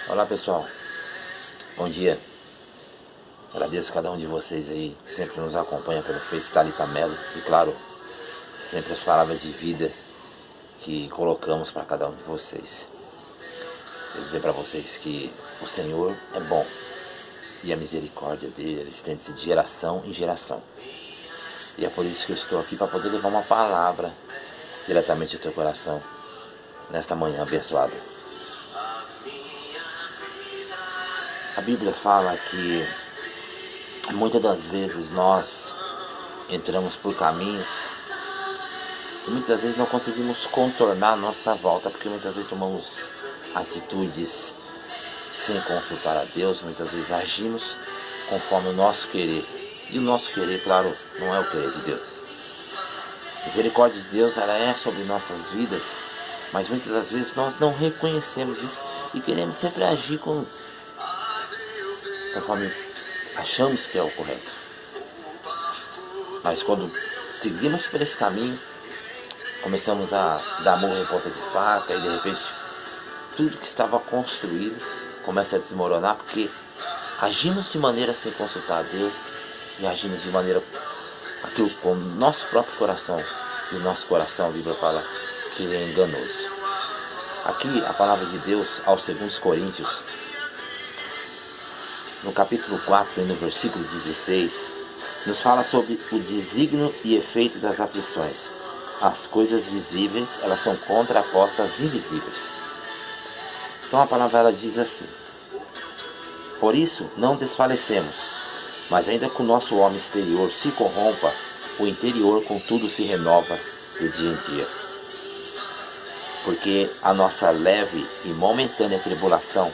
Olá pessoal, bom dia. Agradeço a cada um de vocês aí que sempre nos acompanha pelo Face Thalita Mello e claro, sempre as palavras de vida que colocamos para cada um de vocês. Quero dizer para vocês que o Senhor é bom e a misericórdia dele estende-se de geração em geração. E é por isso que eu estou aqui para poder levar uma palavra diretamente ao teu coração nesta manhã abençoada. A Bíblia fala que muitas das vezes nós entramos por caminhos e muitas vezes não conseguimos contornar a nossa volta, porque muitas vezes tomamos atitudes sem consultar a Deus, muitas vezes agimos conforme o nosso querer. E o nosso querer, claro, não é o querer de Deus. A misericórdia de Deus, ela é sobre nossas vidas, mas muitas das vezes nós não reconhecemos isso e queremos sempre agir conforme achamos que é o correto. Mas quando seguimos por esse caminho, começamos a dar murro em ponta de faca e de repente tudo que estava construído começa a desmoronar, porque agimos de maneira sem consultar a Deus e agimos de maneira aquilo com o nosso próprio coração. E o nosso coração, a Bíblia fala que ele é enganoso. Aqui a palavra de Deus aos 2 Coríntios, no capítulo 4 e no versículo 16, nos fala sobre o desígnio e efeito das aflições. As coisas visíveis, elas são contrapostas às invisíveis. Então a palavra ela diz assim: por isso não desfalecemos, mas ainda que o nosso homem exterior se corrompa, o interior contudo se renova de dia em dia. Porque a nossa leve e momentânea tribulação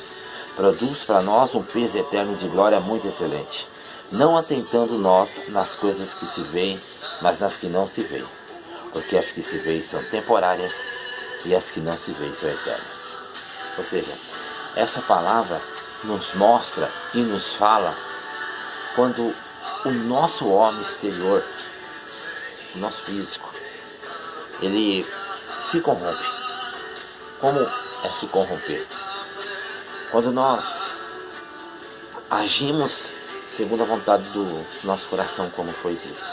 produz para nós um peso eterno de glória muito excelente, não atentando nós nas coisas que se veem, mas nas que não se veem. Porque as que se veem são temporárias e as que não se veem são eternas. Ou seja, essa palavra nos mostra e nos fala quando o nosso homem exterior, o nosso físico, ele se corrompe. Como é se corromper? Quando nós agimos segundo a vontade do nosso coração, como foi dito.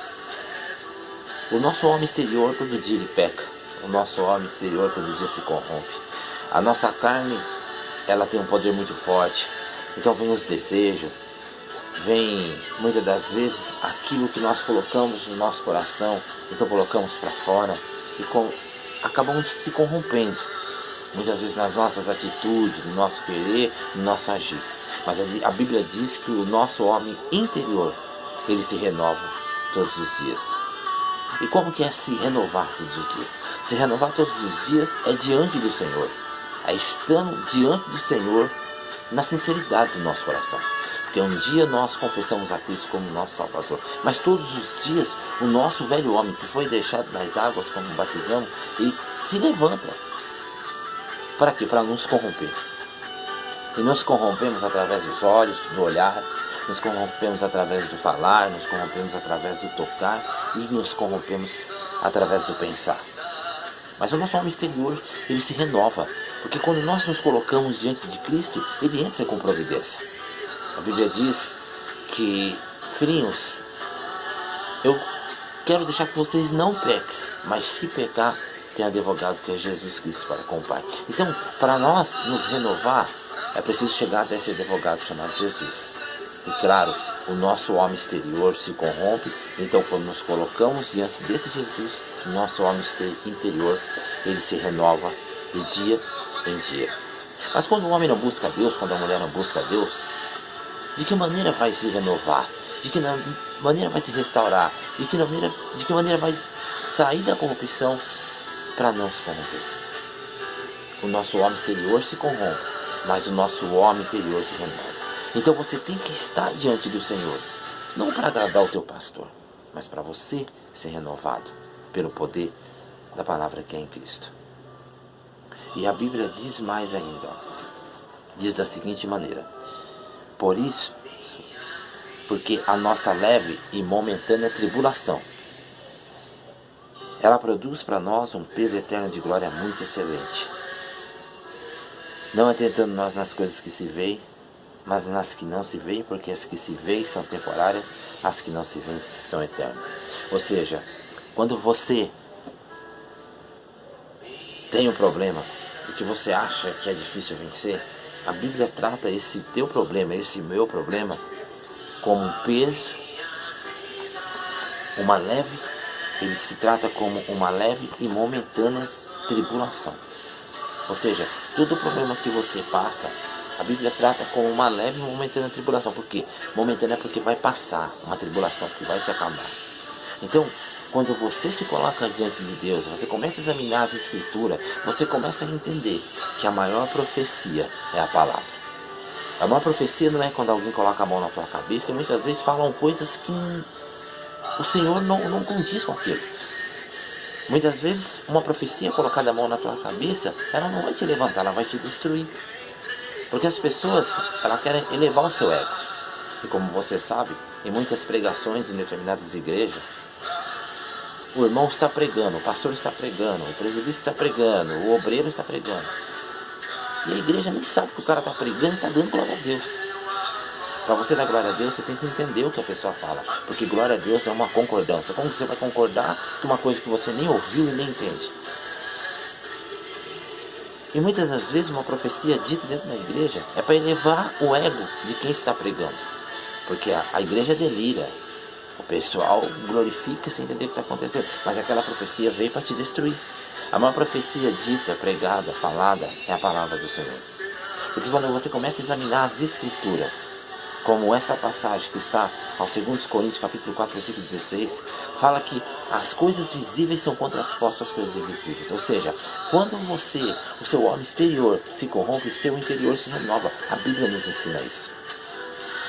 O nosso homem exterior todo dia ele peca. O nosso homem exterior todo dia se corrompe. A nossa carne, ela tem um poder muito forte. Então vem os desejos, vem muitas das vezes aquilo que nós colocamos no nosso coração, então colocamos para fora e acabamos se corrompendo. Muitas vezes nas nossas atitudes, no nosso querer, no nosso agir. Mas a Bíblia diz que o nosso homem interior, ele se renova todos os dias. E como que é se renovar todos os dias? Se renovar todos os dias é diante do Senhor. É estando diante do Senhor na sinceridade do nosso coração. Porque um dia nós confessamos a Cristo como nosso Salvador. Mas todos os dias o nosso velho homem que foi deixado nas águas como batizamos, ele se levanta. Para quê? Para nos corromper. E nos corrompemos através dos olhos, do olhar, nos corrompemos através do falar, nos corrompemos através do tocar e nos corrompemos através do pensar. Mas o nosso homem exterior, ele se renova, porque quando nós nos colocamos diante de Cristo, ele entra com providência. A Bíblia diz que, filhinhos, eu quero deixar que vocês não pequem, mas se pecar, tem advogado que é Jesus Cristo para com o Pai. Então, para nós nos renovar, é preciso chegar até esse advogado chamado Jesus. E claro, o nosso homem exterior se corrompe, então quando nos colocamos diante desse Jesus, o nosso homem interior, ele se renova de dia em dia. Mas quando o homem não busca Deus, quando a mulher não busca Deus, de que maneira vai se renovar? De que maneira vai se restaurar? De que maneira vai sair da corrupção para não se corromper? O nosso homem exterior se corrompe, mas o nosso homem interior se renova. Então você tem que estar diante do Senhor, não para agradar o teu pastor, mas para você ser renovado pelo poder da palavra que é em Cristo. E a Bíblia diz mais ainda, diz da seguinte maneira: por isso, porque a nossa leve e momentânea tribulação, ela produz para nós um peso eterno de glória muito excelente. Não atentando nós nas coisas que se veem, mas nas que não se veem, porque as que se veem são temporárias, as que não se veem são eternas. Ou seja, quando você tem um problema e que você acha que é difícil vencer, a Bíblia trata esse teu problema, esse meu problema, como um peso, uma leve, ele se trata como uma leve e momentânea tribulação. Ou seja, todo problema que você passa, a Bíblia trata como uma leve e momentânea tribulação. Por quê? Momentânea é porque vai passar, uma tribulação que vai se acabar. Então, quando você se coloca diante de Deus, você começa a examinar as Escrituras, você começa a entender que a maior profecia é a palavra. A maior profecia não é quando alguém coloca a mão na tua cabeça e muitas vezes falam coisas que o Senhor não condiz com aquilo. Muitas vezes uma profecia colocada a mão na tua cabeça, ela não vai te levantar, ela vai te destruir. Porque as pessoas, elas querem elevar o seu ego. E como você sabe, em muitas pregações em determinadas igrejas, o irmão está pregando, o pastor está pregando, o presbítero está pregando, o obreiro está pregando. E a igreja nem sabe que o cara está pregando e está dando glória a Deus. Para você dar glória a Deus, você tem que entender o que a pessoa fala. Porque glória a Deus é uma concordância. Como você vai concordar com uma coisa que você nem ouviu e nem entende? E muitas das vezes uma profecia dita dentro da igreja é para elevar o ego de quem está pregando. Porque a igreja delira. O pessoal glorifica sem entender o que está acontecendo. Mas aquela profecia veio para te destruir. A maior profecia dita, pregada, falada é a palavra do Senhor. Porque quando você começa a examinar as Escrituras, como esta passagem que está aos 2 Coríntios capítulo 4, versículo 16, fala que as coisas visíveis são contrapostas às coisas invisíveis. Ou seja, quando o seu homem exterior se corrompe, o seu interior se renova. A Bíblia nos ensina isso.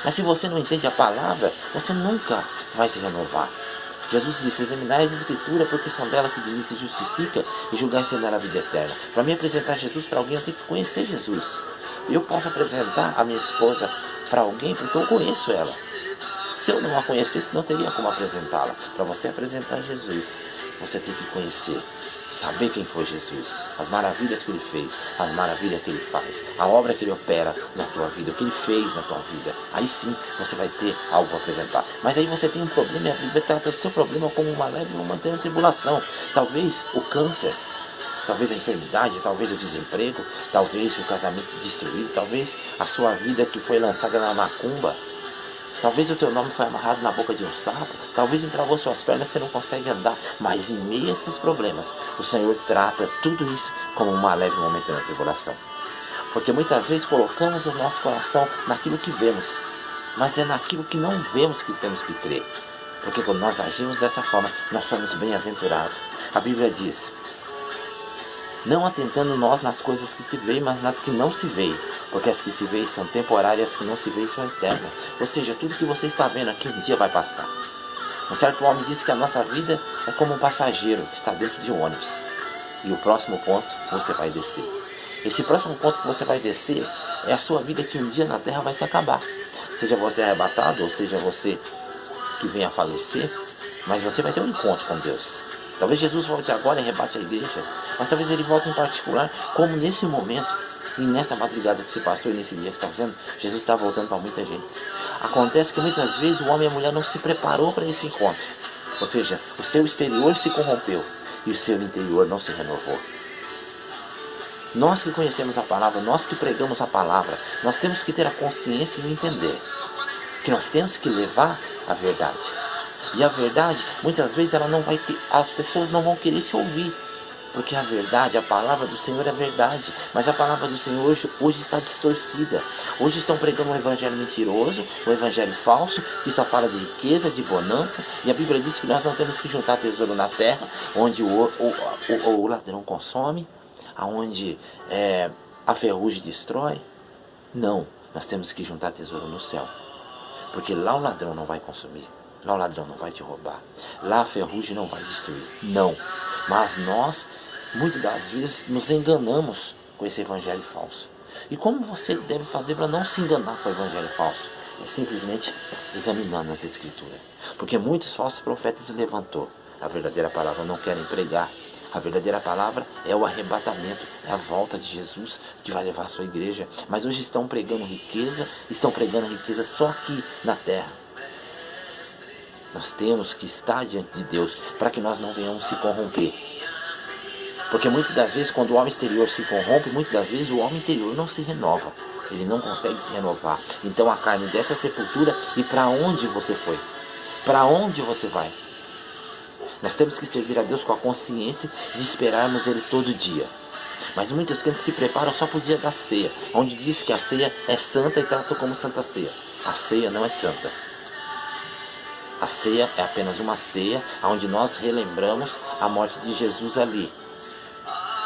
Mas se você não entende a palavra, você nunca vai se renovar. Jesus disse, examinai as Escrituras, porque são dela que de mim se justifica e julgai-se nela a vida eterna. Para mim apresentar Jesus para alguém, eu tenho que conhecer Jesus. Eu posso apresentar a minha esposa para alguém porque eu conheço ela. Se eu não a conhecesse, não teria como apresentá-la. Para você apresentar Jesus, você tem que conhecer, saber quem foi Jesus, as maravilhas que ele fez, as maravilhas que ele faz, a obra que ele opera na tua vida, o que ele fez na tua vida. Aí sim você vai ter algo a apresentar. Mas aí você tem um problema e a Bíblia trata do seu problema como uma leve e momentânea tribulação. Talvez o câncer, talvez a enfermidade, talvez o desemprego, talvez o casamento destruído, talvez a sua vida que foi lançada na macumba, talvez o teu nome foi amarrado na boca de um sapo, talvez entravou suas pernas e você não consegue andar, mas em meio a esses problemas, o Senhor trata tudo isso como uma leve momentânea tribulação. Porque muitas vezes colocamos o nosso coração naquilo que vemos, mas é naquilo que não vemos que temos que crer. Porque quando nós agimos dessa forma, nós somos bem-aventurados. A Bíblia diz, não atentando nós nas coisas que se veem, mas nas que não se veem. Porque as que se veem são temporárias, as que não se veem são eternas. Ou seja, tudo que você está vendo aqui um dia vai passar. Um certo homem disse que a nossa vida é como um passageiro que está dentro de um ônibus. E o próximo ponto você vai descer. Esse próximo ponto que você vai descer é a sua vida que um dia na terra vai se acabar. Seja você arrebatado, ou seja você que venha a falecer, mas você vai ter um encontro com Deus. Talvez Jesus volte agora e rebate a igreja, mas talvez ele volte em particular, como nesse momento e nessa madrugada que se passou e nesse dia que está fazendo, Jesus está voltando para muita gente. Acontece que muitas vezes o homem e a mulher não se preparou para esse encontro. Ou seja, o seu exterior se corrompeu e o seu interior não se renovou. Nós que conhecemos a palavra, nós que pregamos a palavra, nós temos que ter a consciência e entender que nós temos que levar a verdade. E a verdade, muitas vezes, ela não vai ter, as pessoas não vão querer te ouvir. Porque a verdade, a palavra do Senhor é verdade. Mas a palavra do Senhor hoje está distorcida. Hoje estão pregando um evangelho mentiroso, um evangelho falso, que só fala de riqueza, de bonança. E a Bíblia diz que nós não temos que juntar tesouro na terra, onde o ladrão consome, aonde a ferrugem destrói. Não, nós temos que juntar tesouro no céu. Porque lá o ladrão não vai consumir. Lá o ladrão não vai te roubar. Lá a ferrugem não vai destruir. Não. Mas nós, muitas das vezes, nos enganamos com esse evangelho falso. E como você deve fazer para não se enganar com o evangelho falso? É simplesmente examinando as Escrituras. Porque muitos falsos profetas se levantou. A verdadeira palavra não querem pregar. A verdadeira palavra é o arrebatamento, é a volta de Jesus que vai levar a sua igreja. Mas hoje estão pregando riqueza só aqui na terra. Nós temos que estar diante de Deus para que nós não venhamos se corromper. Porque muitas das vezes, quando o homem exterior se corrompe, muitas das vezes o homem interior não se renova. Ele não consegue se renovar. Então a carne desce à sepultura. E para onde você foi? Para onde você vai? Nós temos que servir a Deus com a consciência de esperarmos Ele todo dia. Mas muitos crentes se preparam só para o dia da ceia, onde diz que a ceia é santa e trata como santa ceia. A ceia não é santa. A ceia é apenas uma ceia onde nós relembramos a morte de Jesus ali.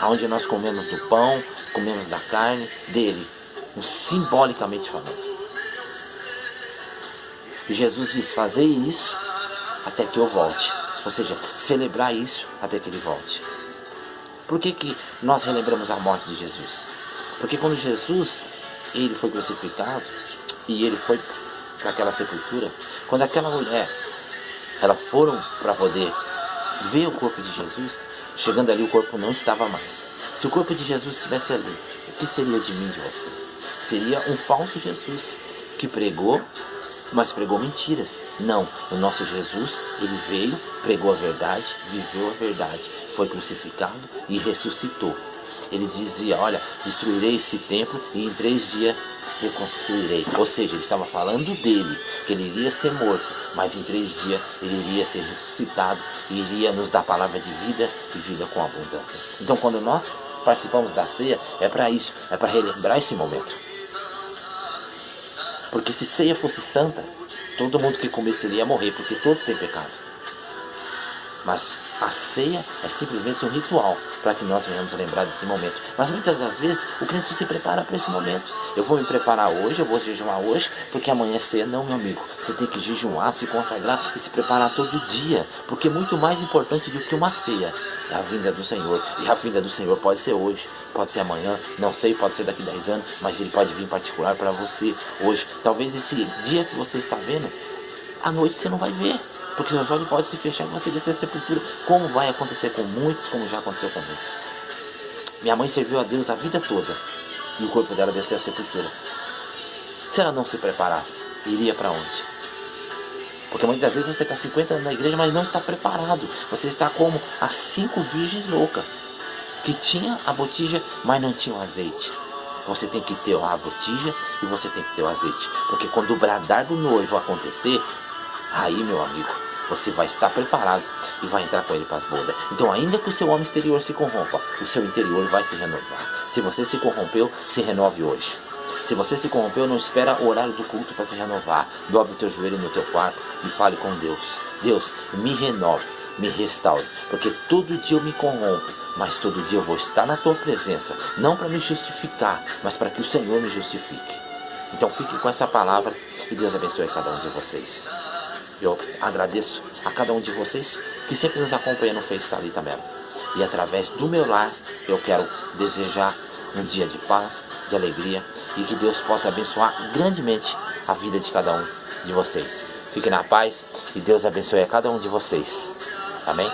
Onde nós comemos do pão, comemos da carne dele, simbolicamente falando. E Jesus diz, fazei isso até que eu volte. Ou seja, celebrar isso até que ele volte. Por que nós relembramos a morte de Jesus? Porque quando Jesus ele foi crucificado e ele foi para aquela sepultura, quando aquela mulher, elas foram para poder ver o corpo de Jesus, chegando ali o corpo não estava mais. Se o corpo de Jesus estivesse ali, o que seria de mim, de você? Seria um falso Jesus que pregou, mas pregou mentiras. Não, o nosso Jesus, ele veio, pregou a verdade, viveu a verdade, foi crucificado e ressuscitou. Ele dizia, olha, destruirei esse templo e em 3 dias reconstruirei. Ou seja, ele estava falando dele, que ele iria ser morto, mas em 3 dias ele iria ser ressuscitado e iria nos dar palavra de vida e vida com abundância. Então quando nós participamos da ceia, é para isso, é para relembrar esse momento. Porque se ceia fosse santa, todo mundo que comesse ia morrer, porque todos têm pecado. Mas a ceia é simplesmente um ritual para que nós venhamos lembrar desse momento. Mas muitas das vezes o crente se prepara para esse momento. Eu vou me preparar hoje, eu vou jejuar hoje, porque amanhã é ceia. Não, meu amigo. Você tem que jejuar, se consagrar e se preparar todo dia. Porque muito mais importante do que uma ceia é a vinda do Senhor. E a vinda do Senhor pode ser hoje, pode ser amanhã, não sei, pode ser daqui 10 anos, mas ele pode vir em particular para você hoje. Talvez esse dia que você está vendo, à noite você não vai ver. Porque seus olhos podem se fechar e você descer a sepultura. Como vai acontecer com muitos, como já aconteceu com muitos. Minha mãe serviu a Deus a vida toda. E o corpo dela desceu a sepultura. Se ela não se preparasse, iria para onde? Porque muitas vezes você está 50 anos na igreja, mas não está preparado. Você está como as 5 virgens loucas. Que tinha a botija, mas não tinha o azeite. Você tem que ter a botija e você tem que ter o azeite. Porque quando o bradar do noivo acontecer, aí, meu amigo, você vai estar preparado e vai entrar com ele para as bodas. Então, ainda que o seu homem exterior se corrompa, o seu interior vai se renovar. Se você se corrompeu, se renove hoje. Se você se corrompeu, não espera o horário do culto para se renovar. Dobre o teu joelho no teu quarto e fale com Deus. Deus, me renove, me restaure. Porque todo dia eu me corrompo, mas todo dia eu vou estar na tua presença. Não para me justificar, mas para que o Senhor me justifique. Então, fique com essa palavra e Deus abençoe cada um de vocês. Eu agradeço a cada um de vocês que sempre nos acompanha no Face Thalita Mello. E através do meu lar, eu quero desejar um dia de paz, de alegria e que Deus possa abençoar grandemente a vida de cada um de vocês. Fiquem na paz e Deus abençoe a cada um de vocês. Amém?